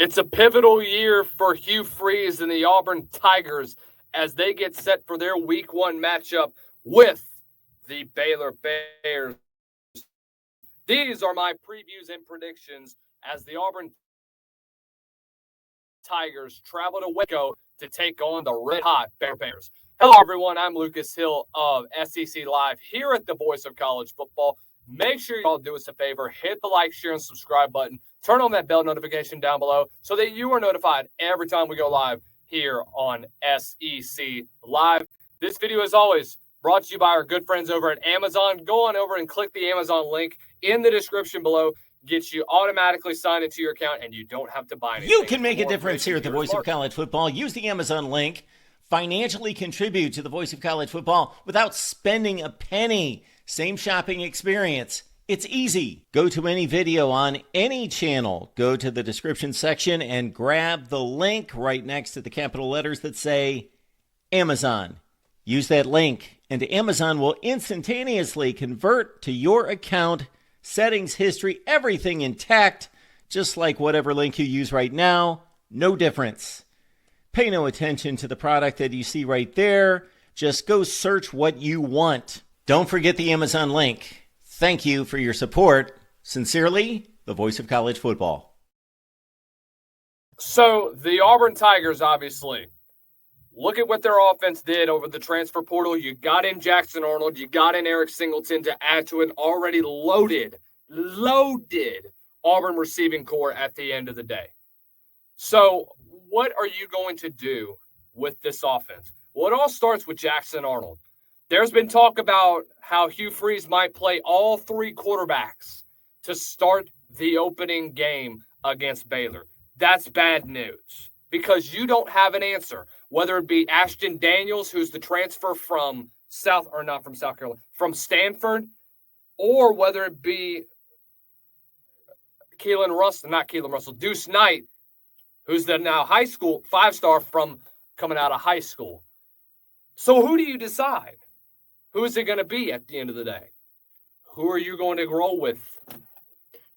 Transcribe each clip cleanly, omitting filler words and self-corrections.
It's a pivotal year for Hugh Freeze and the Auburn Tigers as they get set for their Week 1 matchup with the Baylor Bears. These are my previews and predictions as the Auburn Tigers travel to Waco to take on the red-hot Baylor Bears. Hello, everyone. I'm Lucas Hill of SEC Live here at the Voice of College Football. Make sure you all do us a favor. Hit the like, share, and subscribe button. Turn on that bell notification down below so that you are notified every time we go live here on SEC Live. This video, as always, brought to you by our good friends over at Amazon. Go on over and click the Amazon link in the description below. Gets you automatically signed into your account, and you don't have to buy anything. You can make a difference here at the Voice of College Football. Use the Amazon link. Financially contribute to the Voice of College Football without spending a penny. Same shopping experience. It's easy. Go to any video on any channel. Go to the description section and grab the link right next to the capital letters that say Amazon. Use that link, and Amazon will instantaneously convert to your account, settings, history, everything intact, just like whatever link you use right now. No difference. Pay no attention to the product that you see right there. Just go search what you want. Don't forget the Amazon link. Thank you for your support. Sincerely, the Voice of College Football. So, the Auburn Tigers, obviously, look at what their offense did over the transfer portal. You got in Jackson Arnold. You got in Eric Singleton to add to an already loaded Auburn receiving core at the end of the day. So, what are you going to do with this offense? Well, it all starts with Jackson Arnold. There's been talk about how Hugh Freeze might play all three quarterbacks to start the opening game against Baylor. That's bad news because you don't have an answer, whether it be Ashton Daniels, who's the transfer from from Stanford, or whether it be Deuce Knight, who's the now high school 5-star from coming out of high school. So who do you decide? Who is it going to be at the end of the day? Who are you going to roll with?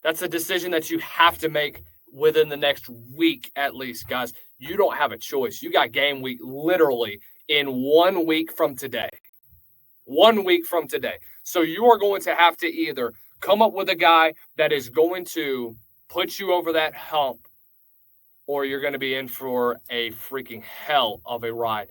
That's a decision that you have to make within the next week at least, guys. You don't have a choice. You got game week literally in 1 week from today. 1 week from today. So you are going to have to either come up with a guy that is going to put you over that hump, or you're going to be in for a freaking hell of a ride.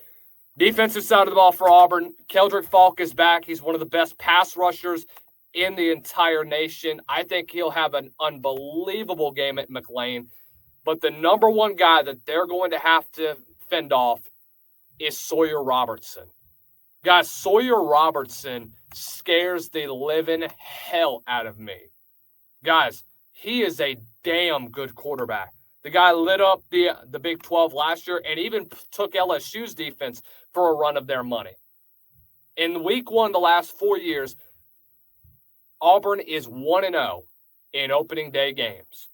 Defensive side of the ball for Auburn, Keldrick Falk is back. He's one of the best pass rushers in the entire nation. I think he'll have an unbelievable game at McLean. But the number one guy that they're going to have to fend off is Sawyer Robertson. Guys, Sawyer Robertson scares the living hell out of me. Guys, he is a damn good quarterback. The guy lit up the Big 12 last year and even took LSU's defense for a run of their money. In week 1, the last 4 years, Auburn is 1-0 in opening day games.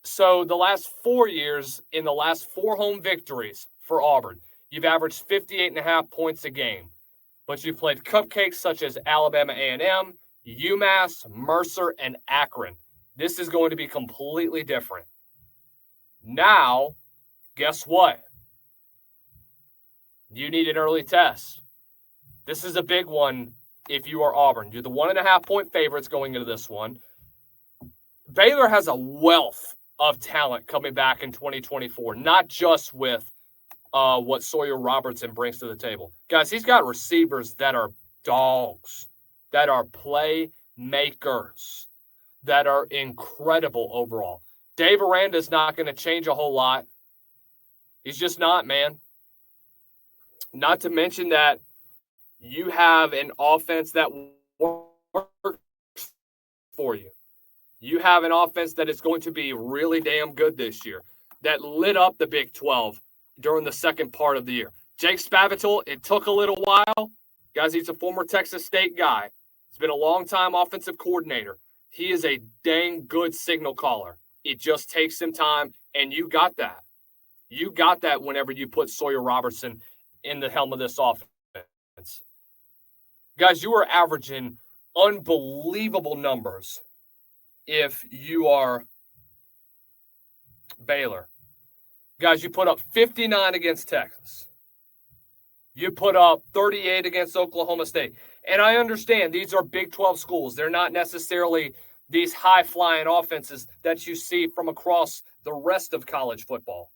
So the last 4 years, in the last 4 home victories for Auburn, you've averaged 58.5 points a game. But you've played cupcakes such as Alabama A&M, UMass, Mercer, and Akron. This is going to be completely different. Now, guess what? You need an early test. This is a big one if you are Auburn. You're the 1.5-point favorites going into this one. Baylor has a wealth of talent coming back in 2024, not just with what Sawyer Robertson brings to the table. Guys, he's got receivers that are dogs, that are playmakers, that are incredible overall. Dave Aranda's not going to change a whole lot. He's just not, man. Not to mention that you have an offense that works for you. You have an offense that is going to be really damn good this year, that lit up the Big 12 during the second part of the year. Jake Spavital, it took a little while. Guys, he's a former Texas State guy. He's been a long-time offensive coordinator. He is a dang good signal caller. It just takes some time, and you got that. You got that whenever you put Sawyer Robertson in the helm of this offense. Guys, you are averaging unbelievable numbers if you are Baylor. Guys, you put up 59 against Texas. You put up 38 against Oklahoma State. And I understand these are Big 12 schools. They're not necessarily these high-flying offenses that you see from across the rest of college football.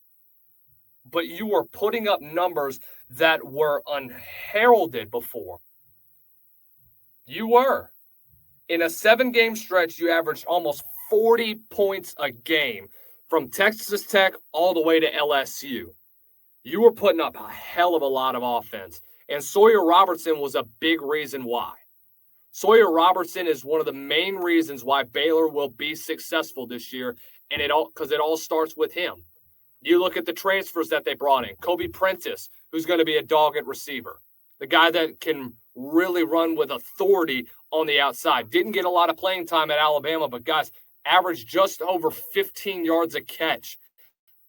But you were putting up numbers that were unheralded before. You were. In a 7-game stretch, you averaged almost 40 points a game from Texas Tech all the way to LSU. You were putting up a hell of a lot of offense. And Sawyer Robertson was a big reason why. Sawyer Robertson is one of the main reasons why Baylor will be successful this year, and it all starts with him. You look at the transfers that they brought in. Kobe Prentice, who's going to be a dog at receiver. The guy that can really run with authority on the outside. Didn't get a lot of playing time at Alabama, but guys, averaged just over 15 yards a catch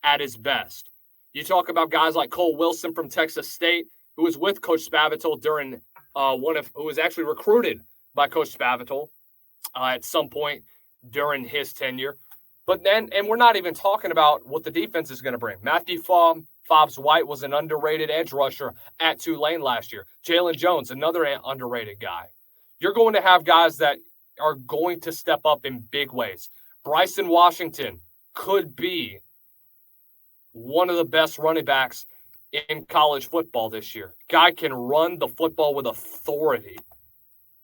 at his best. You talk about guys like Cole Wilson from Texas State, who was with Coach Spavital during who was actually recruited by Coach Spavital at some point during his tenure. But then, and we're not even talking about what the defense is going to bring. Matthew Fobbs White was an underrated edge rusher at Tulane last year. Jalen Jones, another underrated guy. You're going to have guys that are going to step up in big ways. Bryson Washington could be one of the best running backs in college football this year. Guy can run the football with authority.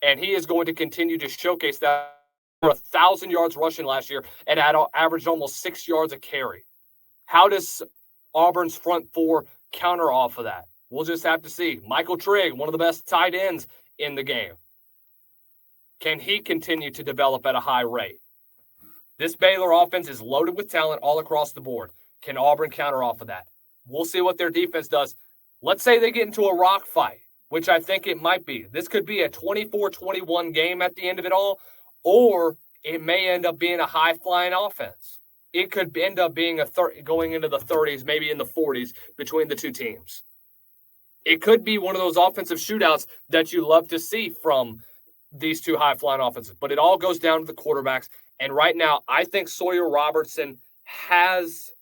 And he is going to continue to showcase that. For 1,000 yards rushing last year and had averaged almost 6 yards a carry. How does Auburn's front four counter off of that? We'll just have to see. Michael Trigg, one of the best tight ends in the game. Can he continue to develop at a high rate? This Baylor offense is loaded with talent all across the board. Can Auburn counter off of that? We'll see what their defense does. Let's say they get into a rock fight, which I think it might be. This could be a 24-21 game at the end of it all. Or it may end up being a high-flying offense. It could end up being going into the 30s, maybe in the 40s between the two teams. It could be one of those offensive shootouts that you love to see from these two high-flying offenses. But it all goes down to the quarterbacks. And right now, I think Sawyer Robertson has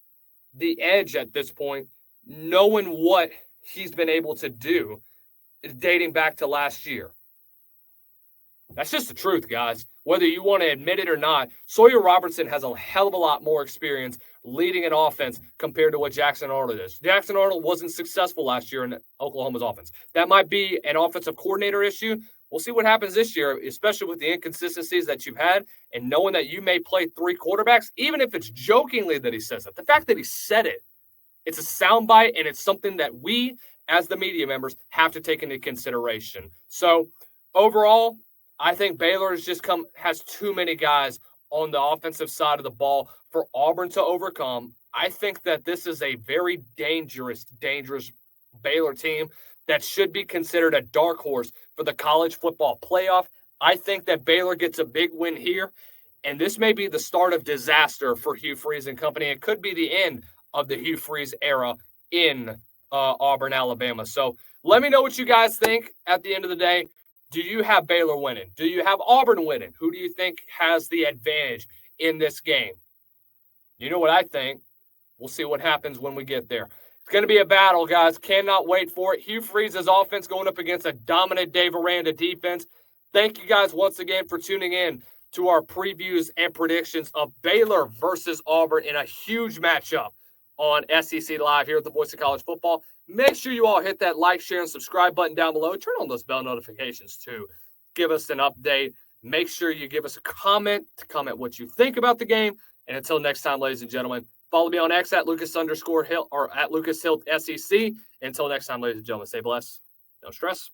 the edge at this point, knowing what he's been able to do dating back to last year. That's just the truth, guys. Whether you want to admit it or not, Sawyer Robertson has a hell of a lot more experience leading an offense compared to what Jackson Arnold is. Jackson Arnold wasn't successful last year in Oklahoma's offense. That might be an offensive coordinator issue. We'll see what happens this year, especially with the inconsistencies that you've had and knowing that you may play 3 quarterbacks, even if it's jokingly that he says that. The fact that he said it, it's a soundbite, and it's something that we, as the media members, have to take into consideration. So, overall, I think Baylor has too many guys on the offensive side of the ball for Auburn to overcome. I think that this is a very dangerous Baylor team that should be considered a dark horse for the college football playoff. I think that Baylor gets a big win here, and this may be the start of disaster for Hugh Freeze and company. It could be the end of the Hugh Freeze era in Auburn, Alabama. So let me know what you guys think at the end of the day. Do you have Baylor winning? Do you have Auburn winning? Who do you think has the advantage in this game? You know what I think. We'll see what happens when we get there. It's going to be a battle, guys. Cannot wait for it. Hugh Freeze's offense going up against a dominant Dave Aranda defense. Thank you guys once again for tuning in to our previews and predictions of Baylor versus Auburn in a huge matchup on SEC Live here at the Voice of College Football. Make sure you all hit that like, share, and subscribe button down below. Turn on those bell notifications too. Give us an update. Make sure you give us a comment to comment what you think about the game. And until next time, ladies and gentlemen, follow me on X at Lucas_Hill or at Lucas Hill SEC. Until next time, ladies and gentlemen, stay blessed. No stress.